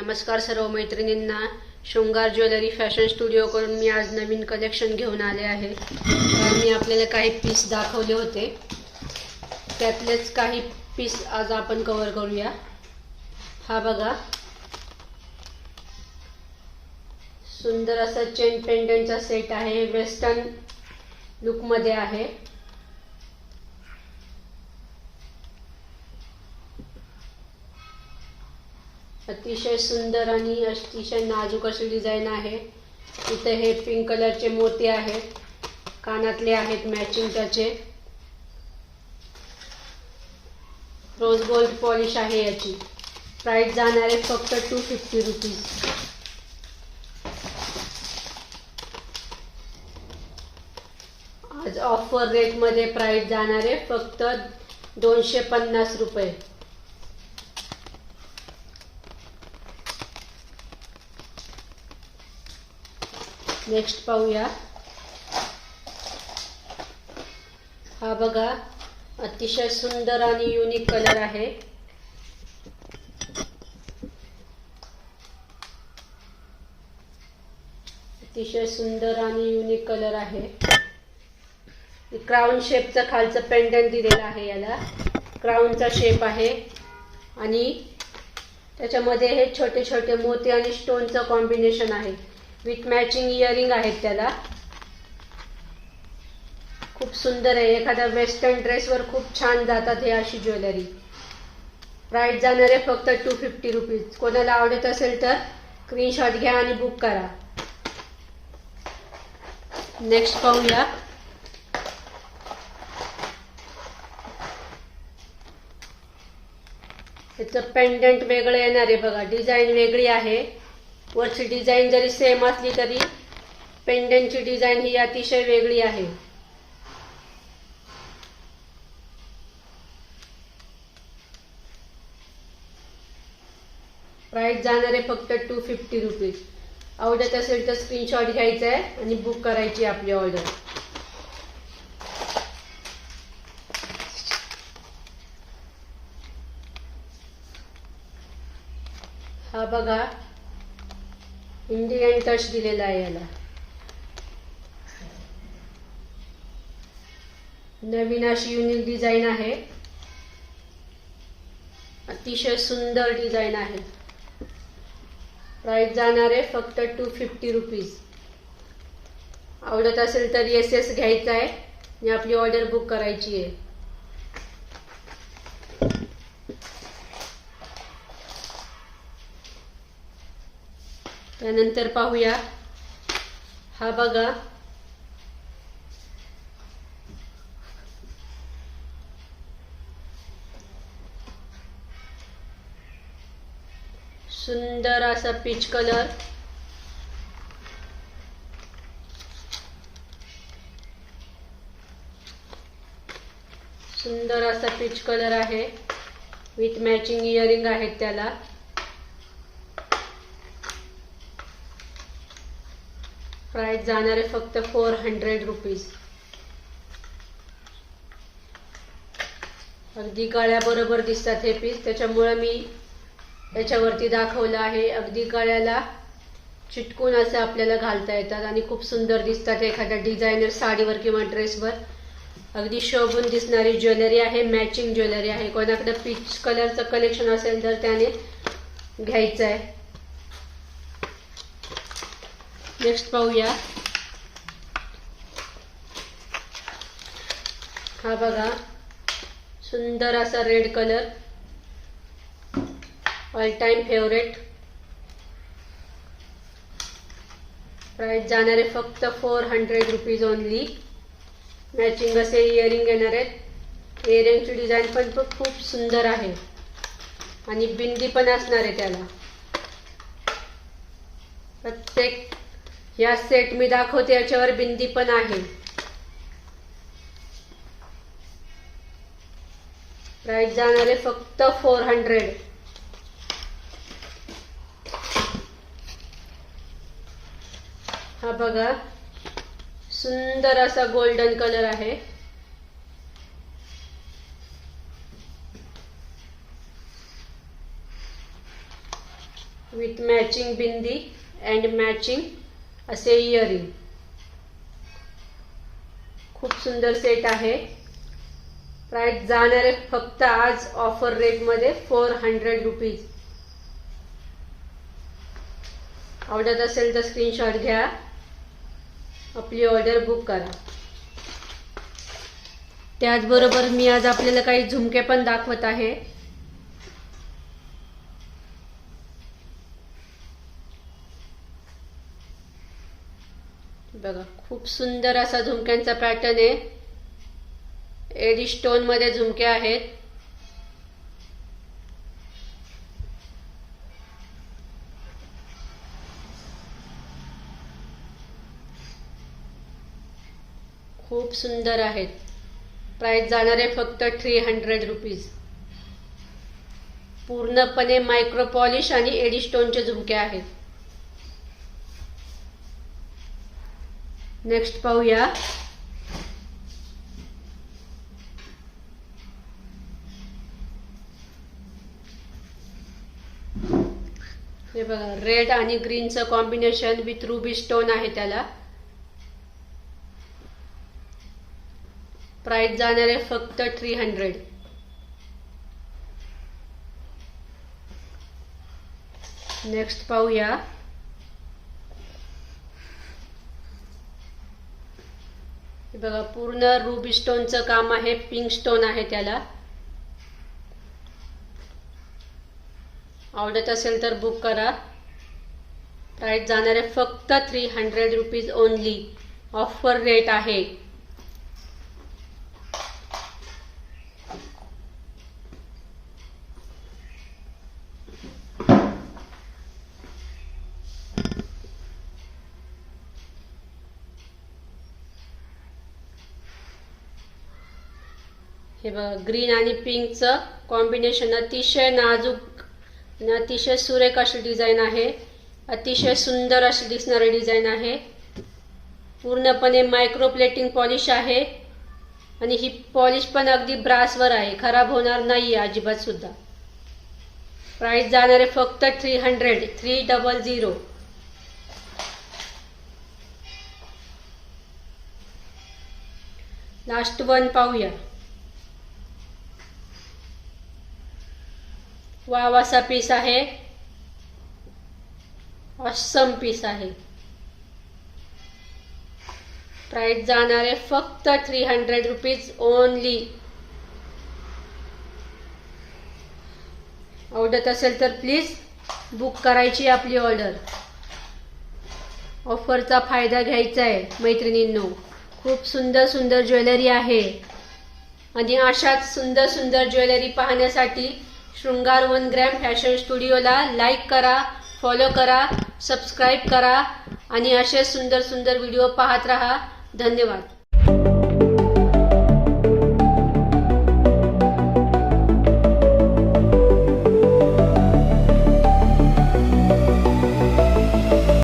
नमस्कार सर्व मैत्रिणींना. शृंगार ज्वेलरी फॅशन स्टुडिओ कडून मी आज नवीन कलेक्शन घेऊन आले आहे. मी आपल्याला काही पीस दाखवले होते, त्यातलेच काही पीस आज आपण कव्हर करूया. हा बघा, सुंदर असा चेन पेंडंटचा सेट आहे. वेस्टर्न लुक मध्ये आहे. अतिशय सुंदर आणि अतिशय नाजूक अशी डिझाइन आहे. इथे हे पिंक कलरचे मोती आहेत, कानातले आहेत मॅचिंग त्याचे. रोज गोल्ड पॉलिश आहे याची. प्राइस जाणार आहे फक्त 250 रुपीज. आज ऑफर रेट मध्ये प्राइस जाणार आहे फक्त 250 रुपये. नेक्स्ट पाहूया. हा बघा, अतिशय सुंदर आणि युनिक कलर आहे. अतिशय सुंदर आणि युनिक कलर आहे. क्राउन शेपचं खालचं पेंडंट दिलेलं आहे. याला क्राउनचा शेप आहे आणि त्याच्यामध्ये हे छोटे छोटे मोती आणि स्टोनचं कॉम्बिनेशन आहे. विथ मॅचिंग इयरिंग आहेत त्याला. खूप सुंदर आहे. एखाद्या वेस्टर्न ड्रेसवर खूप छान जातात हे अशी ज्वेलरी. प्राइस जाणार आहे फक्त 250 रुपीज. कोणाला आवडत असेल तर स्क्रीनशॉट घ्या आणि बुक करा. नेक्स्ट पाहूया. त्याचं पेंडंट वेगळं येणार आहे बघा. डिझाईन वेगळी आहे. वरची डिझाईन जरी सेम असली तरी पेंडंटची डिझाईन ही अतिशय वेगळी आहे. प्राइस जाणार आहे फक्त 250 रुपीज. आवडत असेल तर स्क्रीनशॉट घ्यायचा आहे आणि बुक करायची आपली ऑर्डर. हा बघा, इंडियन टच दिलेला आहे याला. नवीन अशी युनिक डिझाइन आहे. अतिशय सुंदर डिझाइन आहे. प्राइस जाणार आहे फक्त 250 रुपीज. आवडत असेल तर SS घ्यायचा आहे आणि आपली ऑर्डर बुक करायची आहे. त्यानंतर पाहूया. हा बघा, सुंदर असा पीच कलर. सुंदर असा पीच कलर आहे. विथ मॅचिंग इयरिंग आहेत त्याला. प्राइस जाणार आहे फक्त 400 रुपीज. अगदी गळ्याबरोबर दिसतात हे पीस, त्याच्यामुळे मी याच्यावरती दाखवलं आहे. अगदी गळ्याला चिटकून असं आपल्याला घालता येतात आणि खूप सुंदर दिसतात एखाद्या डिझायनर साडीवर किंवा ड्रेसवर. अगदी शोभून दिसणारी ज्वेलरी आहे. मॅचिंग ज्वेलरी आहे. कोणाकडे पीच कलरचं कलेक्शन असेल तर त्याने घ्यायचं आहे. नेक्स्ट पाहूया. हा बघा, सुंदर असा red colour. All time favourite. Price जाणार आहे फक्त 400 रुपीज ओनली. मॅचिंग असे इयरिंग येणार आहेत. इयरिंगची डिझाईन पण खूप सुंदर आहे आणि बिंदी पण असणार आहे त्याला. प्रत्येक या सेट मी दाखवते याच्यावर बिंदी पण आहे. प्राइस जाणार आहे फक्त 400. हा बघा, सुंदर असा गोल्डन कलर आहे. With matching bindi and matching असे इयरिंग. खूप सुंदर सेट आहे. प्राइस जाणार आहे फक्त आज ऑफर रेट मध्ये 400 रुपीज. आवडत असेल तर स्क्रीनशॉट घ्या, आपली ऑर्डर बुक करा. त्याचबरोबर मी आज आपल्याला काही झुमके पण दाखवत आहे. बघा, खूप सुंदर असा झुमक्यांचा पॅटर्न आहे. एडी स्टोन मध्ये झुमके आहेत. खूप सुंदर आहेत. प्राइस जाणार आहे फक्त 300 रुपीज. पूर्णपणे मायक्रो पॉलिश आणि एडी स्टोनचे झुमके आहेत. नेक्स्ट पाहूया. हे बघा, रेड आणि ग्रीनचं कॉम्बिनेशन विथ रुबी स्टोन आहे त्याला. प्राइस जाणार आहे फक्त 300. नेक्स्ट पाहूया. हे बघा, पूर्ण रुबी स्टोनचं काम आहे. पिंक स्टोन आहे त्याला. आवडत असेल तर बुक करा. प्राइस जाणार आहे फक्त 300 रुपीज ओनली. ऑफर रेट आहे. हे बघा, ग्रीन आणि पिंकचं कॉम्बिनेशन अतिशय नाजूक आणि अतिशय सुरेख अशी डिझाईन आहे. अतिशय सुंदर अशी दिसणारी डिझाईन आहे. पूर्णपणे मायक्रो प्लेटिंग पॉलिश आहे आणि ही पॉलिश पण अगदी ब्रासवर आहे, खराब होणार नाही अजिबात सुद्धा. प्राइस जाणार आहे फक्त 300. लास्ट वन पाहूया. वाव असा पीस आहे. ऑसम पीस आहे. प्राइस जाणार आहे फक्त 300 रुपीज ओनली. आवडत असेल तर प्लीज बुक करायची आपली ऑर्डर. ऑफरचा फायदा घ्यायचा आहे मैत्रिणींनो. खूप सुंदर सुंदर ज्वेलरी आहे आणि अशाच सुंदर सुंदर ज्वेलरी पाहण्यासाठी शृंगार 1 ग्रॅम फॅशन स्टुडिओला लाईक करा, फॉलो करा, सबस्क्राईब करा आणि असे सुंदर सुंदर व्हिडिओ पाहत रहा. धन्यवाद.